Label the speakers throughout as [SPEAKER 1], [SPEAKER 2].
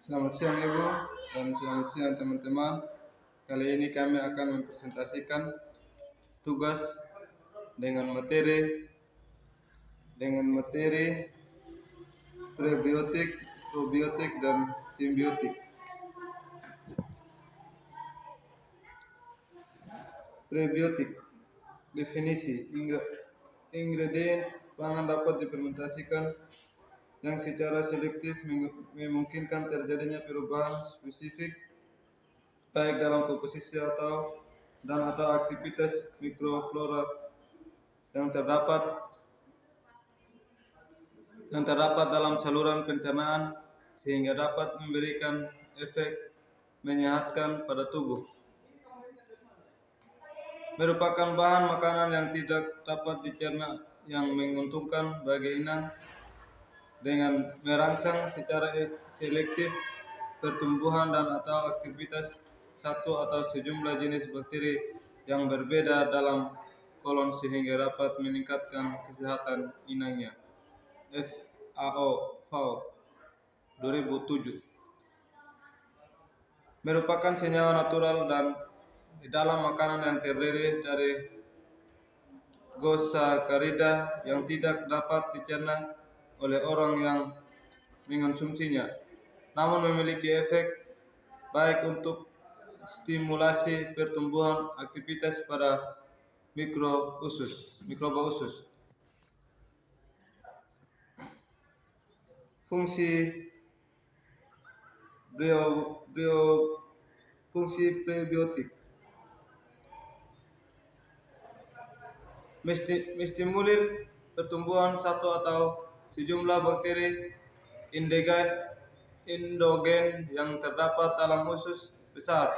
[SPEAKER 1] Selamat siang Ibu dan selamat siang teman-teman. Kali ini kami akan mempresentasikan tugas dengan materi prebiotik, probiotik dan simbiotik. Prebiotik. Definisi: ingredient pangan dapat difermentasikan yang secara selektif memungkinkan terjadinya perubahan spesifik baik dalam komposisi atau aktivitas mikroflora yang terdapat dalam saluran pencernaan sehingga dapat memberikan efek menyehatkan pada tubuh. Merupakan bahan makanan yang tidak dapat dicerna yang menguntungkan bagi inang dengan merangsang secara selektif pertumbuhan dan atau aktivitas satu atau sejumlah jenis bakteri yang berbeda dalam kolon sehingga dapat meningkatkan kesehatan inangnya. FAO 2007 merupakan senyawa natural dan di dalam makanan yang terdiri dari gosakarida yang tidak dapat dicerna oleh orang yang mengonsumsinya, namun memiliki efek baik untuk stimulasi pertumbuhan aktivitas pada mikroba usus. Fungsi prebiotik menstimulir pertumbuhan satu atau sejumlah bakteri endogen yang terdapat dalam usus besar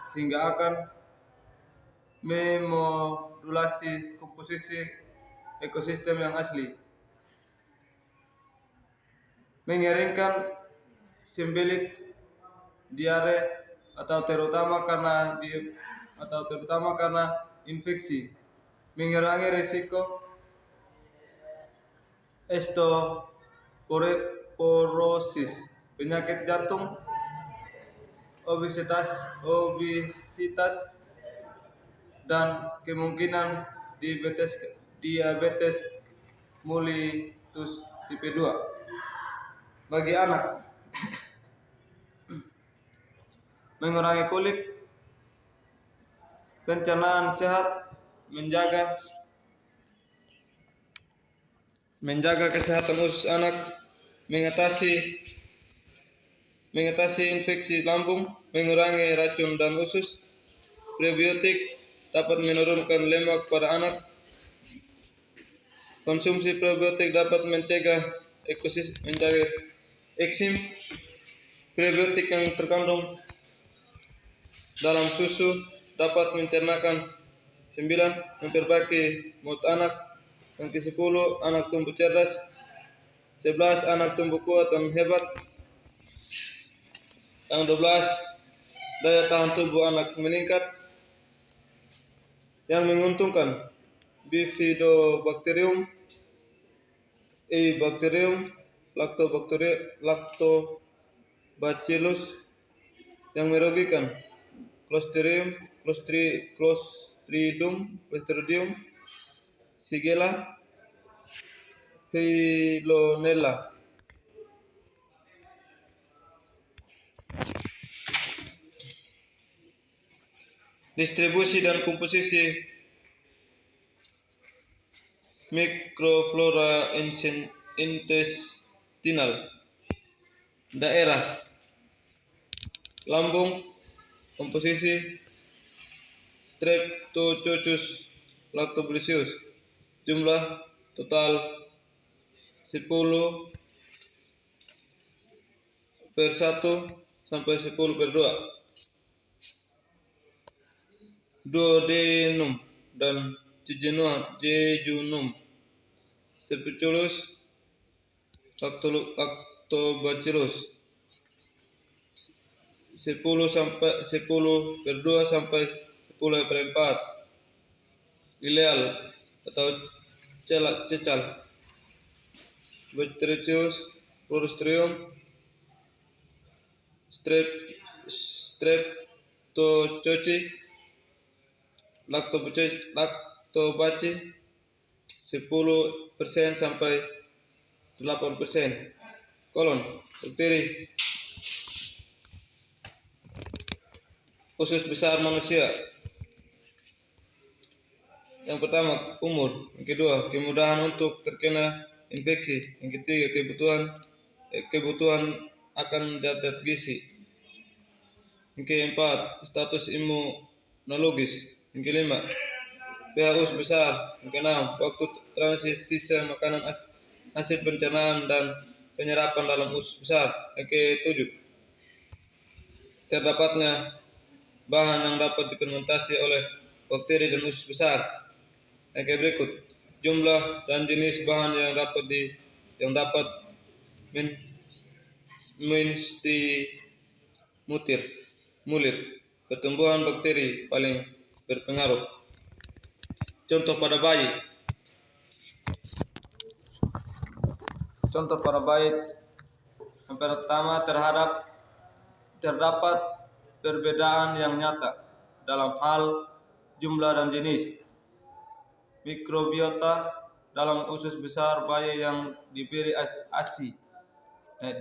[SPEAKER 1] sehingga akan memodulasi komposisi ekosistem yang asli, mengeringkan sembelit diare atau terutama karena infeksi, mengurangi risiko osteoporosis, penyakit jantung, obesitas dan kemungkinan diabetes mellitus tipe 2 bagi anak. Mengurangi kulit, pencernaan sehat, menjaga kesehatan usus anak, mengatasi infeksi lambung, mengurangi racun dalam usus. Prebiotik dapat menurunkan lemak pada anak. Konsumsi probiotik dapat mencegah eksim. Probiotik yang terkandung dalam susu dapat mencernakan 9. Memperbaiki mood anak. Yang ke-10, anak tumbuh cerdas. 11. Anak tumbuh kuat dan hebat. Yang 12, daya tahan tubuh anak meningkat. Yang menguntungkan Bifidobacterium, Eibacterium, Lactobacillus. Yang merugikan Clostridium, Shigella, Veillonella. Distribusi dan komposisi mikroflora intestinal. Daerah lambung, komposisi Streptococcus lactobacillus. Jumlah total 10/1 sampai 10/2. Duodenum dan jejunum. Streptococcus lactobacillus 10/2 sampai 10/4. Ileal atau cecal. Bacterius Clostridium strep streptococcus, lactobacillus 10% sampai 8%. Bakteri usus besar manusia. Yang pertama, umur. Yang kedua, kemudahan untuk terkena infeksi. Yang ketiga, kebutuhan akan zat gizi. Yang keempat, status imunologis. Yang kelima, pH usus besar. Yang keenam, waktu transisi makanan, hasil pencernaan dan penyerapan dalam usus besar. Yang ketujuh, terdapatnya bahan yang dapat difermentasi oleh bakteri dan usus besar. Yang berikut, jumlah dan jenis bahan yang dapat mulir. Pertumbuhan bakteri paling berpengaruh. Contoh pada bayi. Yang pertama, terdapat perbedaan yang nyata dalam hal jumlah dan jenis mikrobiota dalam usus besar bayi yang diberi ASI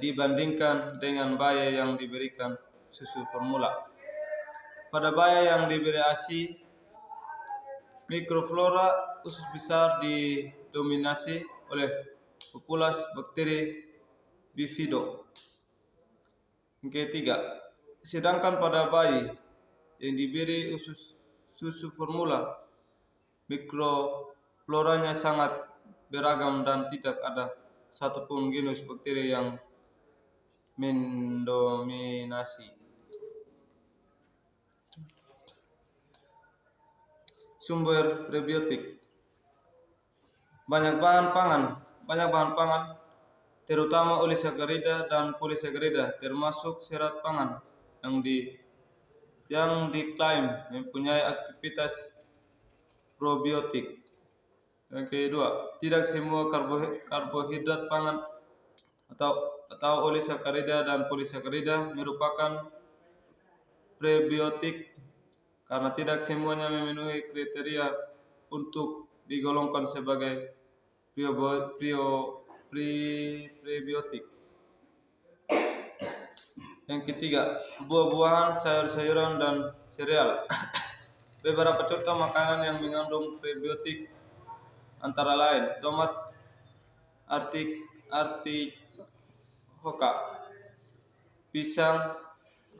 [SPEAKER 1] dibandingkan dengan bayi yang diberikan susu formula. Pada bayi yang diberi ASI, mikroflora usus besar didominasi oleh populasi bakteri bifido. Yang ketiga, sedangkan pada bayi yang diberi susu formula, mikrofloranya sangat beragam dan tidak ada satupun genus bakteri yang mendominasi. Sumber prebiotik. Banyak bahan pangan, terutama olisakarida dan polisakarida, termasuk serat pangan yang diklaim mempunyai aktivitas probiotik. Yang kedua, tidak semua karbohidrat pangan atau olisakarida dan polisakarida merupakan prebiotik karena tidak semuanya memenuhi kriteria untuk digolongkan sebagai prebiotik. Yang ketiga, buah-buahan, sayur-sayuran, dan sereal. Beberapa contoh makanan yang mengandung prebiotik antara lain tomat, artichoke, pisang,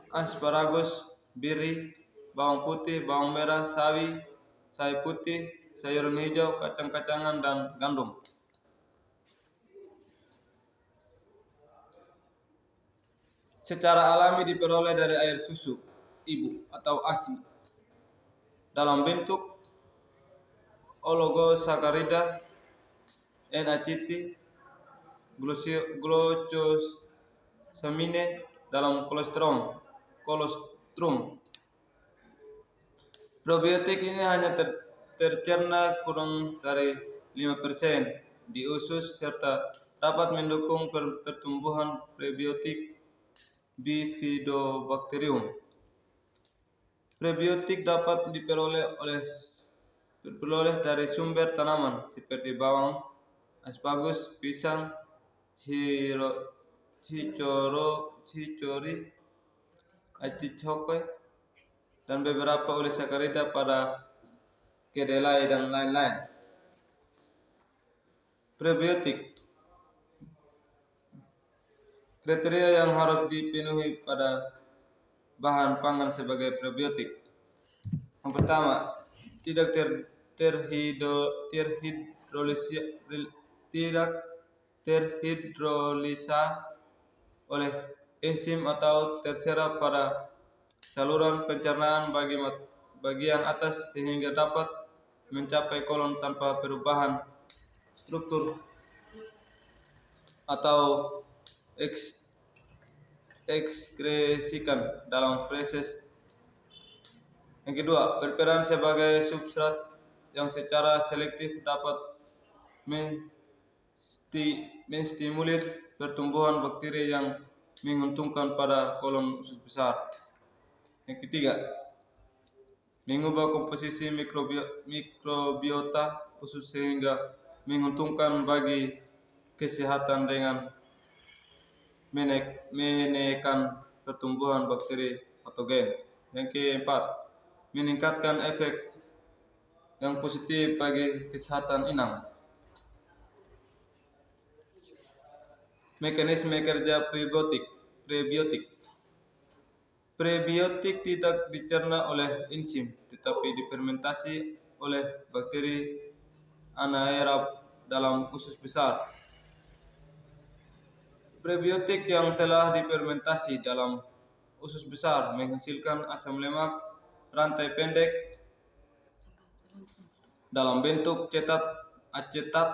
[SPEAKER 1] asparagus, beri, bawang putih, bawang merah, sawi putih, sayuran hijau, kacang-kacangan, dan gandum. Secara alami diperoleh dari air susu ibu atau ASI dalam bentuk oligosakarida, NACT, glucosamine dalam kolostrum. Probiotik ini hanya tercerna kurang dari 5% di usus serta dapat mendukung pertumbuhan prebiotik Bifidobacterium. Prebiotik dapat diperoleh dari sumber tanaman seperti bawang, asparagus, pisang, cicori, artichoke, dan beberapa olisakarida pada kedelai dan lain-lain. Prebiotik. Kriteria yang harus dipenuhi pada bahan pangan sebagai prebiotik. Yang pertama, tidak terhidrolisa oleh enzim atau terserap pada saluran pencernaan bagian atas sehingga dapat mencapai kolon tanpa perubahan struktur atau ekskresikan dalam feses. Yang kedua, berperan sebagai substrat yang secara selektif dapat menstimulir pertumbuhan bakteri yang menguntungkan pada kolon usus besar. Yang ketiga, mengubah komposisi mikrobiota usus sehingga menguntungkan bagi kesehatan dengan menekan pertumbuhan bakteri patogen. Yang keempat, meningkatkan efek yang positif bagi kesehatan inang. Mekanisme kerja prebiotik. Prebiotik tidak dicerna oleh enzim, tetapi difermentasi oleh bakteri anaerob dalam usus besar. Prebiotik yang telah difermentasi dalam usus besar menghasilkan asam lemak rantai pendek dalam bentuk acetat,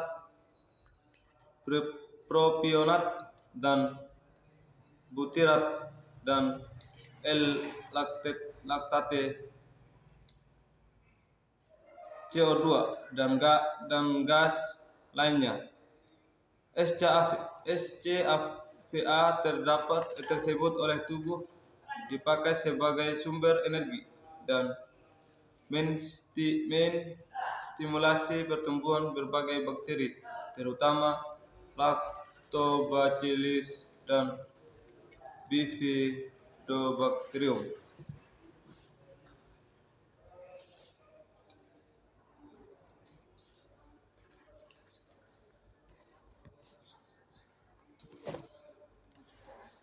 [SPEAKER 1] propionat, dan butirat, dan L-laktate CO2 dan gas lainnya. SCFA tersebut oleh tubuh dipakai sebagai sumber energi dan menstimulasi pertumbuhan berbagai bakteri, terutama Lactobacillus dan Bifidobacterium.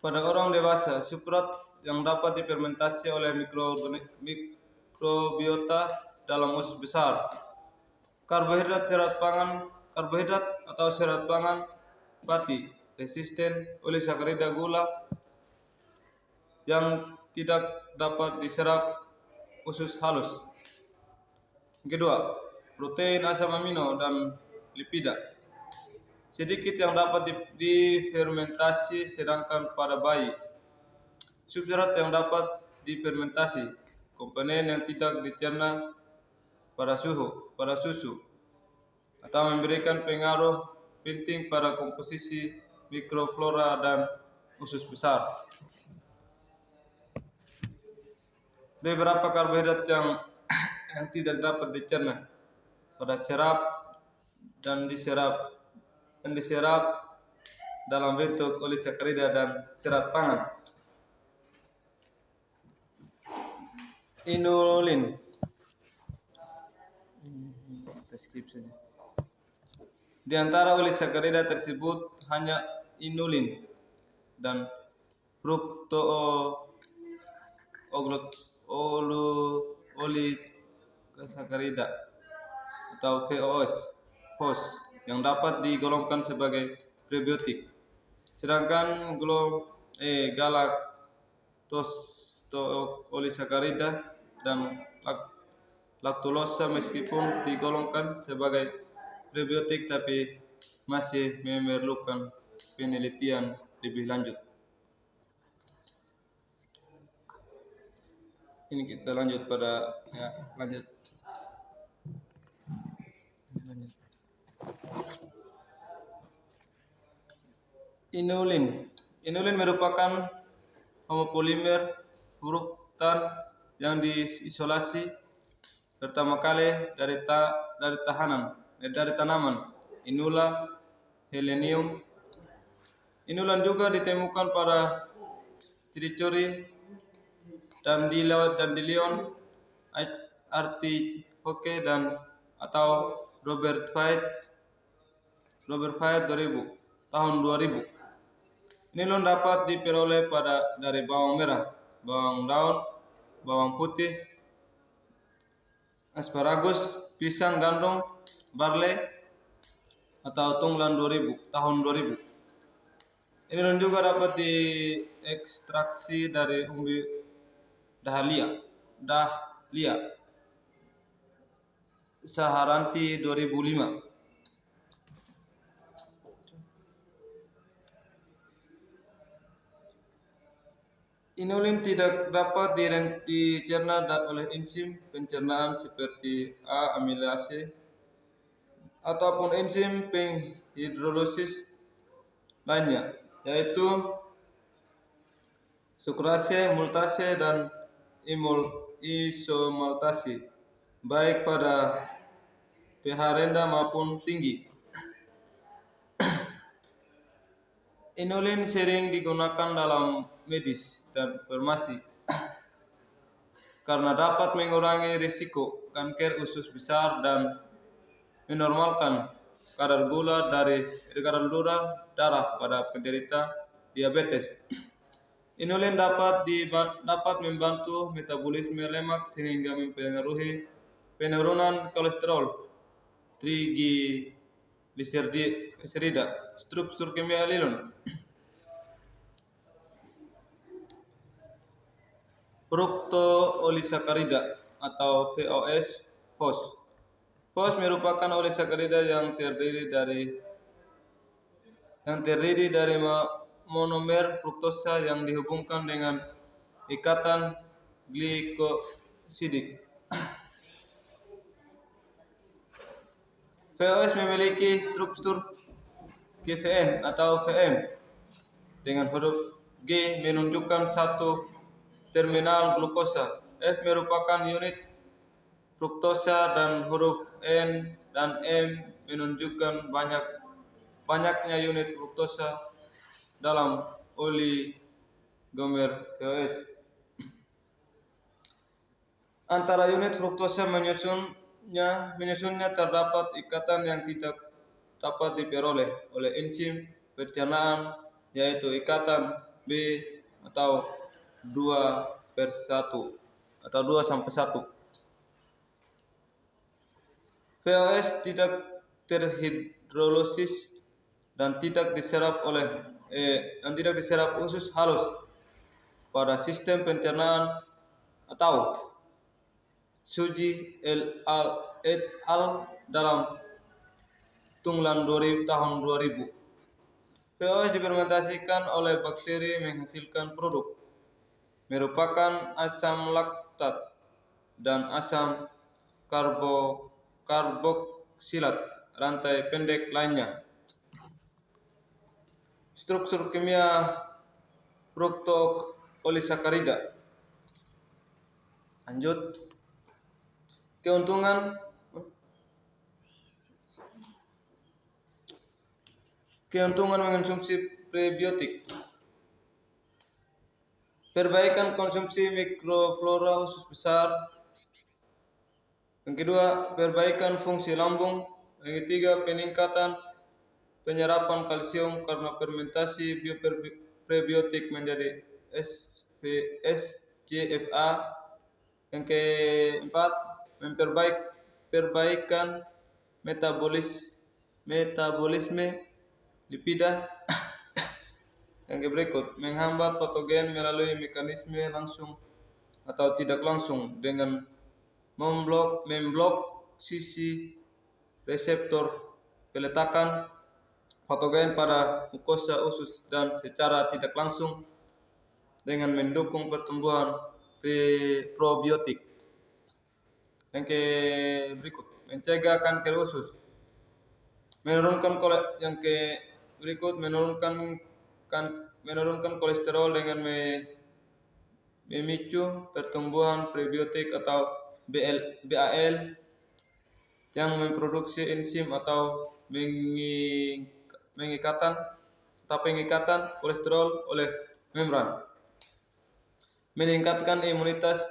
[SPEAKER 1] Pada orang dewasa, substrat yang dapat difermentasi oleh mikrobiota dalam usus besar. Karbohidrat atau serat pangan, fatty, resisten, polisakarida, gula yang tidak dapat diserap usus halus. Kedua, protein, asam amino, dan lipida. Sedikit yang dapat difermentasi, sedangkan pada bayi, substrat yang dapat difermentasi, komponen yang tidak dicerna pada susu, atau memberikan pengaruh penting pada komposisi mikroflora dan usus besar. Beberapa karbohidrat yang tidak dapat dicerna pada serap dan diserap dalam bentuk polisakarida dan serat pangan. Inulin. Di antara polisakarida tersebut hanya inulin dan fructooligosaccharides atau FOS yang dapat digolongkan sebagai prebiotik. Sedangkan galactosaccharida dan laktulosa meskipun digolongkan sebagai prebiotik tapi masih memerlukan penelitian lebih lanjut. Ini kita lanjut pada lanjut. Inulin merupakan homopolimer fruktan yang diisolasi pertama kali dari tanaman Inula helenium. Inulan juga ditemukan pada ciri-ciri dandelion, artichoke, dan atau Robert Fayet tahun 2000. Inulin dapat diperoleh dari bawang merah, bawang daun, bawang putih, asparagus, pisang, gandum, barley, atau tunglan tahun 2000. Inulin juga dapat diekstraksi dari umbi dahlia Saharanti 2005. Inulin tidak dapat dicerna oleh enzim pencernaan seperti amilase ataupun enzim penghidrolisis lainnya, yaitu sukrase, multase, dan isomaltase, baik pada pH rendah maupun tinggi. Inulin sering digunakan dalam medis dan farmasi karena dapat mengurangi risiko kanker usus besar dan menormalkan kadar gula darah pada penderita diabetes. Inulin dapat membantu metabolisme lemak sehingga mempengaruhi penurunan kolesterol, trigliserida, struktur kimia lilin, fructoolissakarida atau POS. POS merupakan olisakarida yang terdiri dari monomer fruktosa yang dihubungkan dengan ikatan glikosidik. POS memiliki struktur GVN atau VM dengan huruf G menunjukkan satu terminal glukosa, F merupakan unit fruktosa, dan huruf N dan M menunjukkan banyaknya unit fruktosa dalam oligomer POS. Antara unit fruktosa menyusunnya terdapat ikatan yang tidak dapat diperoleh oleh enzim pencernaan, yaitu ikatan B atau 2/1 atau 2/1. POS tidak terhidrolisis dan tidak diserap usus halus pada sistem pencernaan atau Tsuji et al. Dalam Tunglan tahun 2000. POS difermentasikan oleh bakteri menghasilkan produk merupakan asam laktat dan asam karboksilat rantai pendek lainnya. Struktur kimia fructoolissakarida. Lanjut. Keuntungan mengonsumsi prebiotik. Perbaikan konsumsi mikroflora usus besar. Yang kedua, perbaikan fungsi lambung. Yang ketiga, peningkatan penyerapan kalsium karena fermentasi prebiotik menjadi SGFA. Yang keempat, perbaikan metabolisme lipida. Yang berikut, menghambat patogen melalui mekanisme langsung atau tidak langsung dengan memblok sisi reseptor peletakan patogen pada mukosa usus dan secara tidak langsung dengan mendukung pertumbuhan probiotik. Yang berikut, mencegah kanker usus. Menurunkan kolesterol dengan memicu pertumbuhan prebiotik atau BAL yang memproduksi enzim atau pengikatan kolesterol oleh membran. Meningkatkan imunitas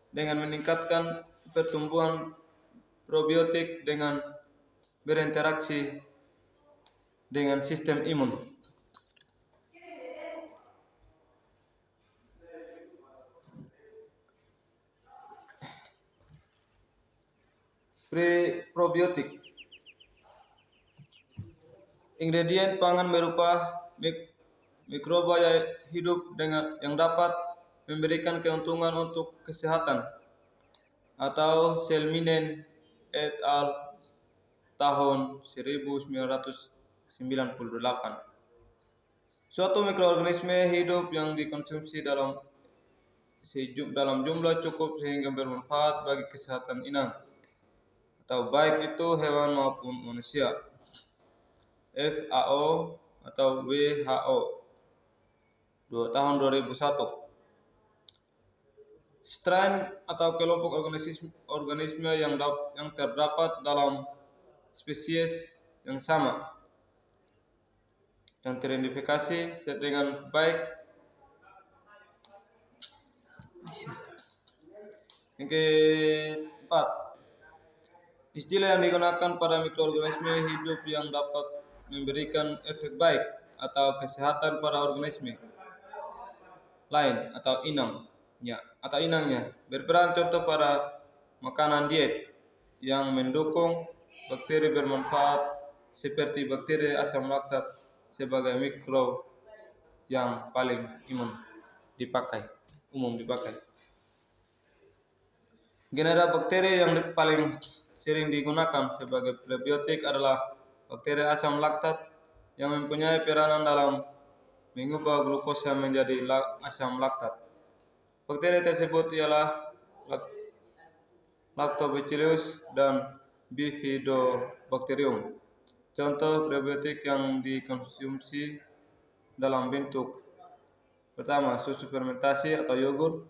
[SPEAKER 1] dengan meningkatkan pertumbuhan probiotik dengan berinteraksi dengan sistem imun. Probiotik. Ingredient pangan berupa mikroba hidup yang dapat memberikan keuntungan untuk kesehatan, atau Selminen et al. Tahun 1998. Suatu mikroorganisme hidup yang dikonsumsi dalam jumlah cukup sehingga bermanfaat bagi kesehatan inang, atau baik itu hewan maupun manusia. FAO atau WHO. tahun 2001. Strain atau kelompok organisme yang terdapat dalam spesies yang sama yang teridentifikasi dengan baik. Yang keempat, istilah yang digunakan pada mikroorganisme hidup yang dapat memberikan efek baik atau kesehatan pada organisme lain atau inangnya berperan contoh pada makanan diet yang mendukung bakteri bermanfaat seperti bakteri asam laktat sebagai mikrob yang paling umum dipakai. Genera bakteri yang paling sering digunakan sebagai prebiotik adalah bakteri asam laktat yang mempunyai peranan dalam mengubah glukosa menjadi asam laktat. Bakteri tersebut ialah Lactobacillus dan Bifidobacterium. Contoh prebiotik yang dikonsumsi dalam bentuk pertama susu fermentasi atau yogurt.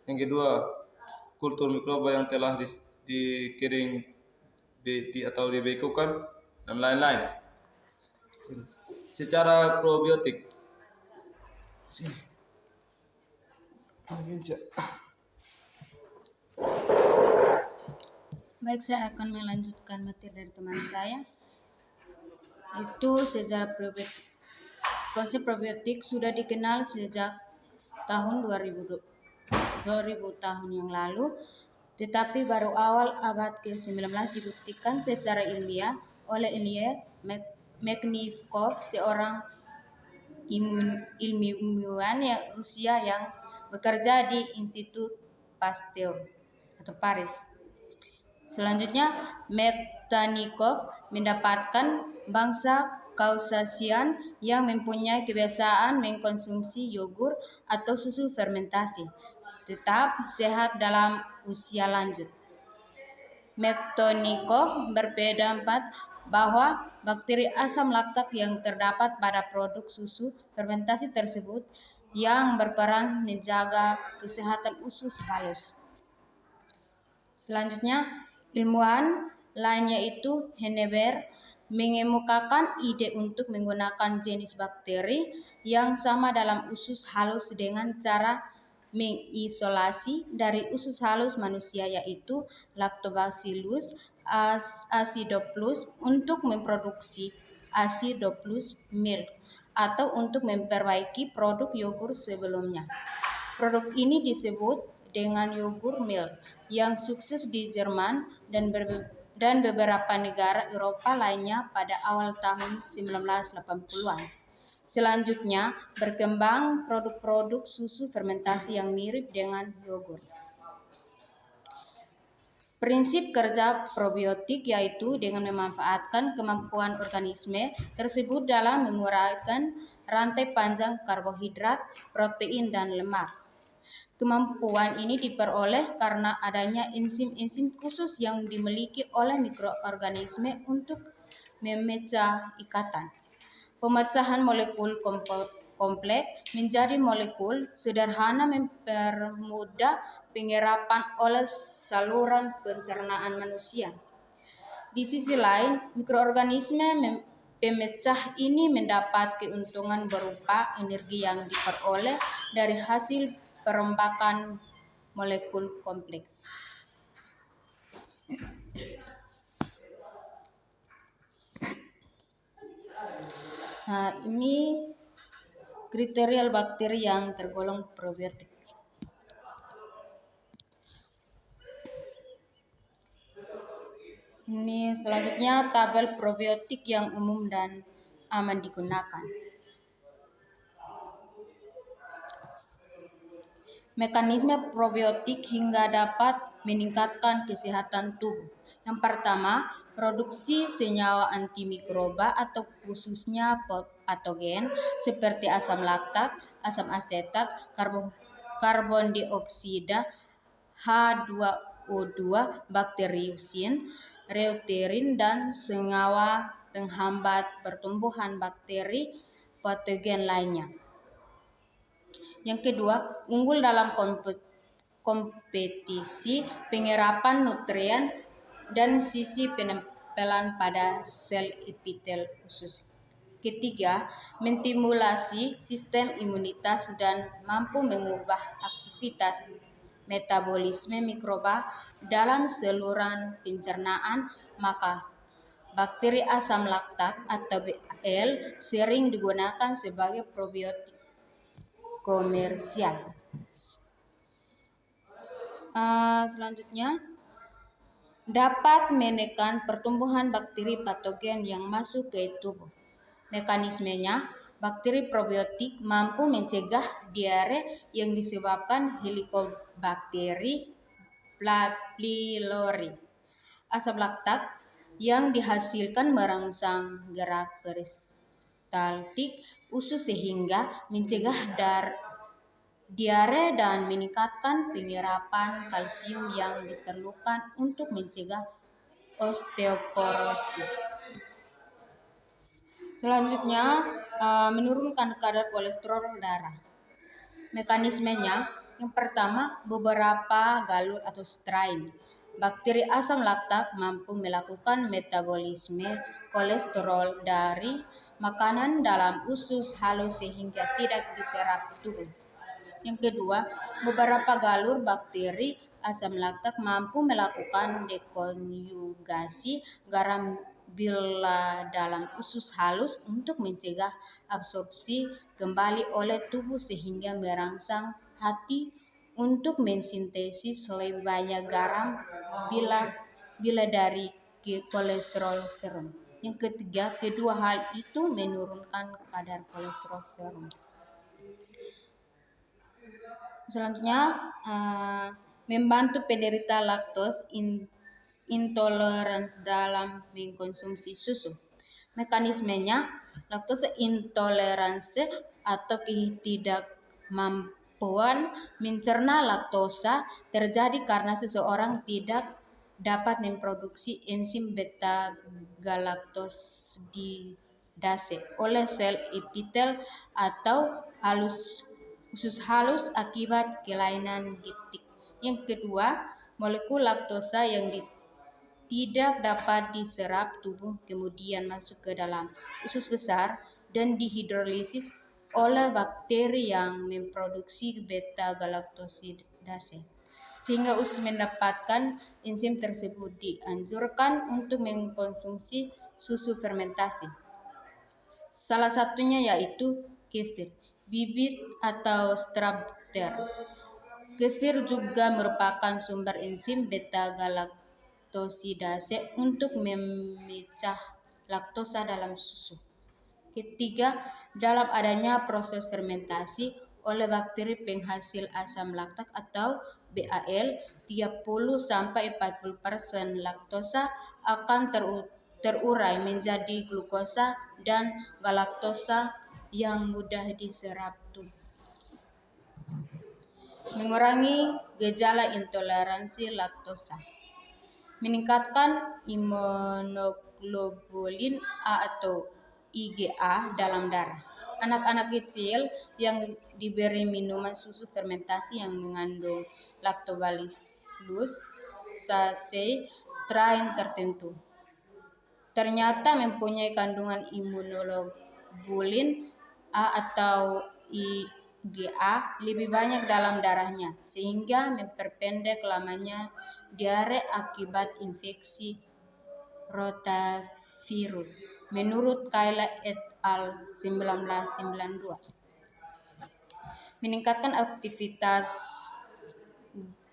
[SPEAKER 1] Yang kedua, kultur mikroba yang telah dikiring atau dibekukan dan lain-lain. Secara probiotik.
[SPEAKER 2] Baik, saya akan melanjutkan materi dari teman saya. Itu sejarah probiotik. Konsep probiotik sudah dikenal sejak tahun 2000 tahun yang lalu, tetapi baru awal abad ke-19 dibuktikan secara ilmiah oleh Ilya Mechnikov, seorang ilmuwan Rusia yang bekerja di Institut Pasteur atau Paris. Selanjutnya, Mechnikov mendapatkan bangsa Kaukasian yang mempunyai kebiasaan mengkonsumsi yogurt atau susu fermentasi, tetap sehat dalam usia lanjut. Mechnikov berpendapat bahwa bakteri asam laktat yang terdapat pada produk susu fermentasi tersebut yang berperan menjaga kesehatan usus halus. Selanjutnya, ilmuwan lainnya yaitu Henneberg mengemukakan ide untuk menggunakan jenis bakteri yang sama dalam usus halus dengan cara mengisolasi dari usus halus manusia yaitu Lactobacillus acidophilus untuk memproduksi acidophilus milk atau untuk memperbaiki produk yogurt sebelumnya. Produk ini disebut dengan yogurt milk yang sukses di Jerman dan beberapa negara Eropa lainnya pada awal tahun 1980-an. Selanjutnya, berkembang produk-produk susu fermentasi yang mirip dengan yogurt. Prinsip kerja probiotik yaitu dengan memanfaatkan kemampuan organisme tersebut dalam menguraikan rantai panjang karbohidrat, protein, dan lemak. Kemampuan ini diperoleh karena adanya enzim-enzim khusus yang dimiliki oleh mikroorganisme untuk memecah ikatan. Pemecahan molekul kompleks menjadi molekul sederhana mempermudah penyerapan oleh saluran pencernaan manusia. Di sisi lain, mikroorganisme pemecah ini mendapat keuntungan berupa energi yang diperoleh dari hasil perombakan molekul kompleks. Nah, ini kriteria bakteri yang tergolong probiotik. Ini selanjutnya tabel probiotik yang umum dan aman digunakan. Mekanisme probiotik hingga dapat meningkatkan kesehatan tubuh. Yang pertama, produksi senyawa antimikroba atau khususnya patogen seperti asam laktat, asam asetat, karbon dioksida, H2O2, bakteriusin, reuterin, dan senyawa penghambat pertumbuhan bakteri patogen lainnya. Yang kedua, unggul dalam kompetisi penyerapan nutrien dan sisi penempelan pada sel epitel usus. Ketiga, menstimulasi sistem imunitas dan mampu mengubah aktivitas metabolisme mikroba dalam saluran pencernaan, maka bakteri asam laktat atau BAL sering digunakan sebagai probiotik komersial. Selanjutnya, dapat menekan pertumbuhan bakteri patogen yang masuk ke tubuh. Mekanismenya, bakteri probiotik mampu mencegah diare yang disebabkan Helicobacter pylori. Asam laktat yang dihasilkan merangsang gerak peristaltik usus sehingga mencegah diare dan meningkatkan penyerapan kalsium yang diperlukan untuk mencegah osteoporosis. Selanjutnya, menurunkan kadar kolesterol darah. Mekanismenya, yang pertama, beberapa galur atau strain. Bakteri asam laktat mampu melakukan metabolisme kolesterol dari makanan dalam usus halus sehingga tidak diserap tubuh. Yang kedua, beberapa galur bakteri asam laktat mampu melakukan dekonjugasi garam bila dalam usus halus untuk mencegah absorpsi kembali oleh tubuh sehingga merangsang hati untuk mensintesis lebih banyak garam bila dari kolesterol serum. Yang ketiga, kedua hal itu menurunkan kadar kolesterol serum. Selanjutnya, membantu penderita laktos intoleransi dalam mengkonsumsi susu. Mekanismenya, laktosa intoleransi atau ketidakmampuan mencerna laktosa terjadi karena seseorang tidak dapat memproduksi enzim beta-galaktosidase oleh sel epitel atau usus halus akibat kelainan genetik. Yang kedua, molekul laktosa yang tidak dapat diserap tubuh kemudian masuk ke dalam usus besar dan dihidrolisis oleh bakteri yang memproduksi beta-galaktosidase. Sehingga usus mendapatkan enzim tersebut. Dianjurkan untuk mengkonsumsi susu fermentasi. Salah satunya yaitu kefir, bibit atau strawberry. Kefir juga merupakan sumber enzim beta-galaktosidase untuk memecah laktosa dalam susu. Ketiga, dalam adanya proses fermentasi oleh bakteri penghasil asam laktat atau BAL, 30-40% laktosa akan terurai menjadi glukosa dan galaktosa yang mudah diserap tubuh. Mengurangi gejala intoleransi laktosa. Meningkatkan imunoglobulin A atau IgA dalam darah. Anak-anak kecil yang diberi minuman susu fermentasi yang mengandung Lactobacillus casei strain tertentu ternyata mempunyai kandungan imunoglobulin A atau IgA lebih banyak dalam darahnya sehingga memperpendek lamanya diare akibat infeksi rotavirus. Menurut Kayla et al. 1992. Meningkatkan aktivitas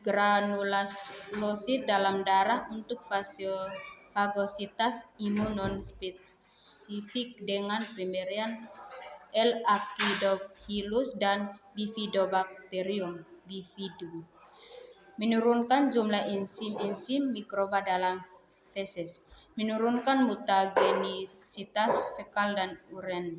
[SPEAKER 2] granulosit dalam darah untuk fagositas imun non-spesifik dengan pemberian L-Acidophilus dan Bifidobacterium bifidum. Menurunkan jumlah enzim mikroba dalam feses. Menurunkan mutagenisitas fekal dan urin.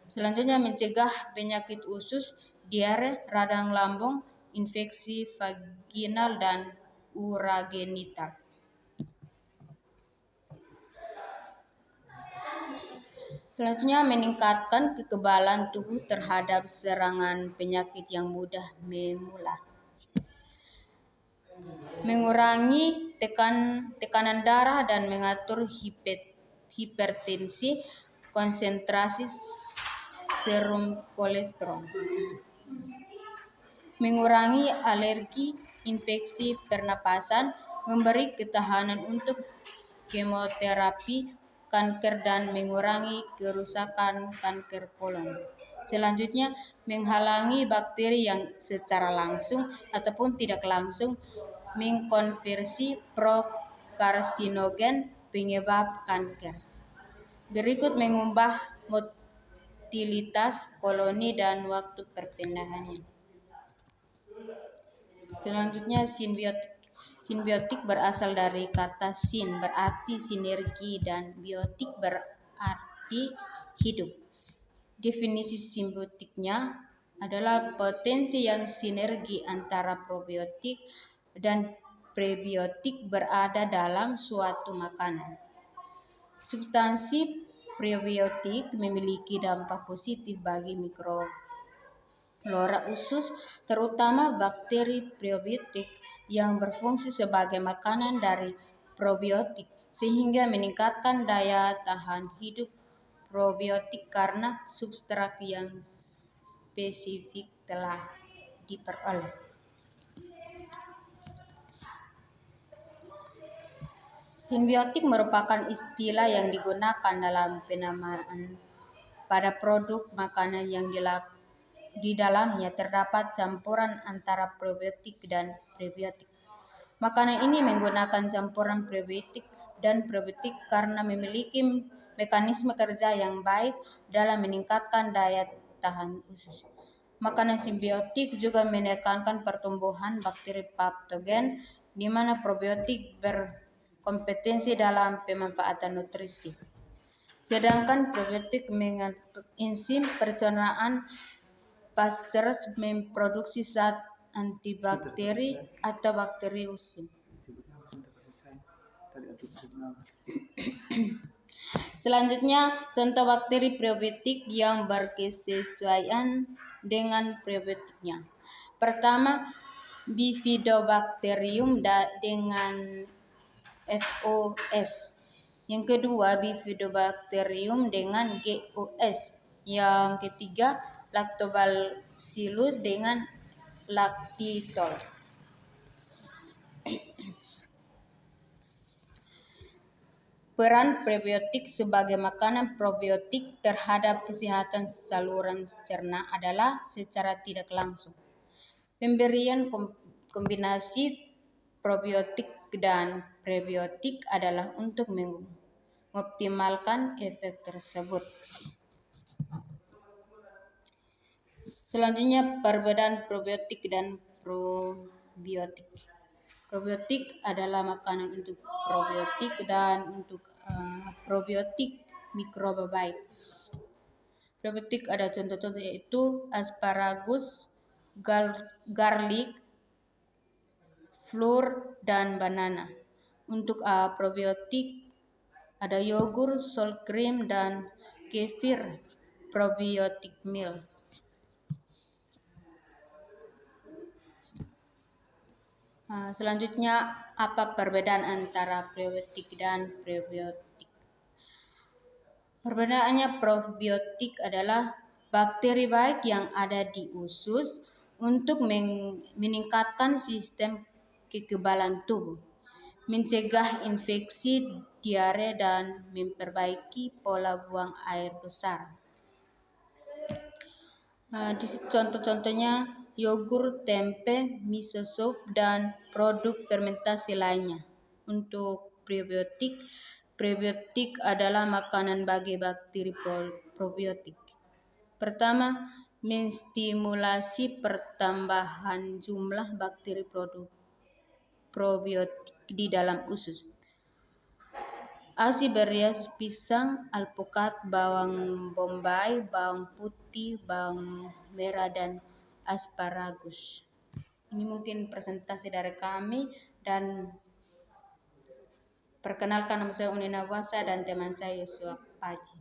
[SPEAKER 2] Selanjutnya, mencegah penyakit usus, diare, radang lambung, infeksi vaginal dan urogenital. Selanjutnya meningkatkan kekebalan tubuh terhadap serangan penyakit yang mudah menular. Mengurangi tekanan darah dan mengatur hipertensi, konsentrasi serum kolesterol. Mengurangi alergi, infeksi pernapasan, memberi ketahanan untuk kemoterapi kanker dan mengurangi kerusakan kanker kolon. Selanjutnya, menghalangi bakteri yang secara langsung ataupun tidak langsung mengkonversi prokarsinogen penyebab kanker. Berikut mengubah motilitas koloni dan waktu perpindahannya. Selanjutnya simbiotik. Simbiotik berasal dari kata sin berarti sinergi dan biotik berarti hidup. Definisi simbiotiknya adalah potensi yang sinergi antara probiotik dan prebiotik berada dalam suatu makanan. Substansi prebiotik memiliki dampak positif bagi mikroflora usus, terutama bakteri prebiotik yang berfungsi sebagai makanan dari probiotik, sehingga meningkatkan daya tahan hidup probiotik karena substrat yang spesifik telah diperoleh. Simbiotik merupakan istilah yang digunakan dalam penamaan pada produk makanan yang di dalamnya terdapat campuran antara probiotik dan prebiotik. Makanan ini menggunakan campuran prebiotik dan probiotik karena memiliki mekanisme kerja yang baik dalam meningkatkan daya tahan usus. Makanan simbiotik juga menekankan pertumbuhan bakteri patogen, di mana probiotik berkompetensi dalam pemanfaatan nutrisi. Sedangkan probiotik mengatur enzim pencernaan pasca memproduksi zat antibakteri atau bakteriusin. Selanjutnya, contoh bakteri probiotik yang berkesesuaian dengan probiotiknya. Pertama, Bifidobacterium dengan FOS. Yang kedua, Bifidobacterium dengan GOS. Yang ketiga, Lactobacillus dengan Lactitol. Peran prebiotik sebagai makanan probiotik terhadap kesehatan saluran cerna adalah secara tidak langsung. Pemberian kombinasi probiotik dan prebiotik adalah untuk mengoptimalkan efek tersebut. Selanjutnya, perbedaan probiotik dan probiotik. Probiotik adalah makanan untuk probiotik dan untuk probiotik mikroba baik. Probiotik ada contoh-contoh yaitu asparagus, garlic, fleur, dan banana. Untuk probiotik ada yogur, sour cream, dan kefir probiotik milk. Selanjutnya, apa perbedaan antara probiotik dan prebiotik? Perbedaannya, probiotik adalah bakteri baik yang ada di usus untuk meningkatkan sistem kekebalan tubuh, mencegah infeksi, diare, dan memperbaiki pola buang air besar. Contoh-contohnya yogur, tempe, miso soup, dan produk fermentasi lainnya. Untuk prebiotik, prebiotik adalah makanan bagi bakteri probiotik. Pertama, menstimulasi pertambahan jumlah bakteri probiotik di dalam usus. ASI beras, pisang, alpukat, bawang bombay, bawang putih, bawang merah, dan asparagus. Ini mungkin presentasi dari kami, dan perkenalkan nama saya Unina Wasa dan teman saya Yosua Paji.